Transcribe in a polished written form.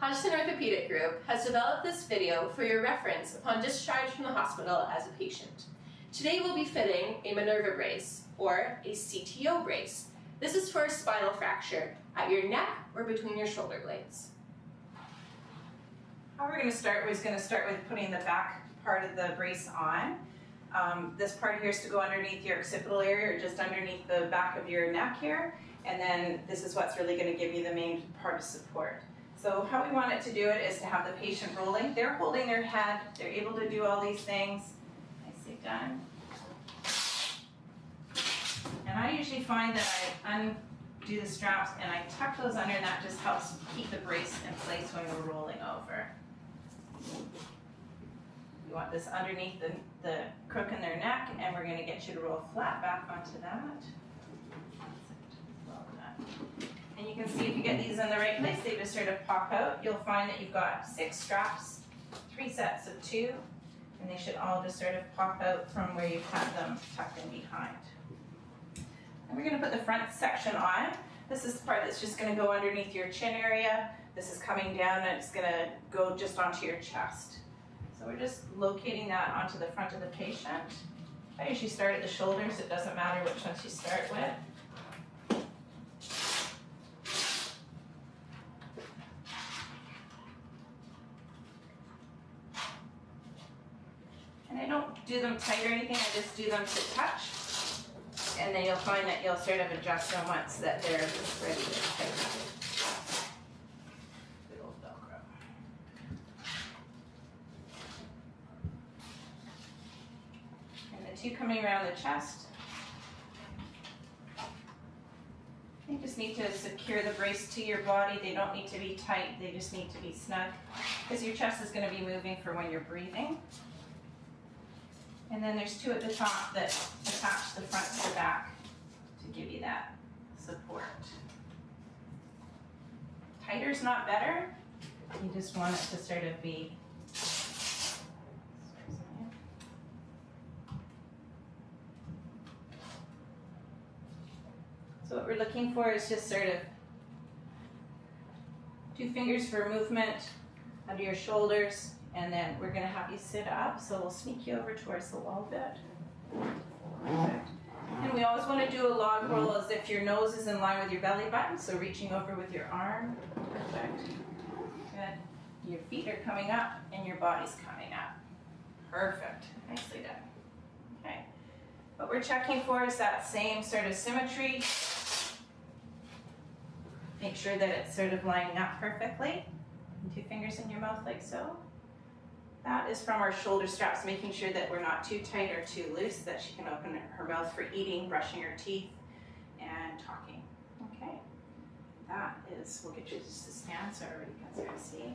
Hodgson Orthopedic Group has developed this video for your reference upon discharge from the hospital as a patient. Today we'll be fitting a Minerva brace, or a CTO brace. This is for a spinal fracture at your neck or between your shoulder blades. How we're going to start is with putting the back part of the brace on. This part here is to go underneath your occipital area, or just underneath the back of your neck here, and then this is what's really going to give you the main part of support. So how we want it to do it is to have the patient rolling. They're holding their head, they're able to do all these things. Nicely done. And I usually find that I undo the straps and I tuck those under, and that just helps keep the brace in place when we're rolling over. You want this underneath the crook in their neck, and we're going to get you to roll flat back onto that. Well done. And you can see if you get these in the right place, they just sort of pop out. You'll find that you've got 6 straps, 3 sets of 2, and they should all just sort of pop out from where you've had them tucked in behind. And we're going to put the front section on. This is the part that's just going to go underneath your chin area. This is coming down and it's going to go just onto your chest. So we're just locating that onto the front of the patient. I usually start at the shoulders. It doesn't matter which ones you start with. And I don't do them tight or anything, I just do them to touch. And then you'll find that you'll sort of adjust them once that they're just ready to tighten. Good old Velcro. And the 2 coming around the chest. You just need to secure the brace to your body. They don't need to be tight, they just need to be snug, because your chest is going to be moving for when you're breathing. And then there's 2 at the top that attach the front to the back to give you that support. Tighter's not better. You just want it to sort of be. So what we're looking for is just sort of 2 fingers for movement under your shoulders. And then we're going to have you sit up, so we'll sneak you over towards the wall a bit. Perfect. And we always want to do a log roll as if your nose is in line with your belly button, so reaching over with your arm. Perfect. Good. Your feet are coming up and your body's coming up. Perfect. Nicely done. Okay. What we're checking for is that same sort of symmetry. Make sure that it's sort of lining up perfectly. And 2 fingers in your mouth like so. That is from our shoulder straps, making sure that we're not too tight or too loose, that she can open her mouth for eating, brushing her teeth, and talking. Okay. That is, we'll get you just to stand so everybody can sort of see.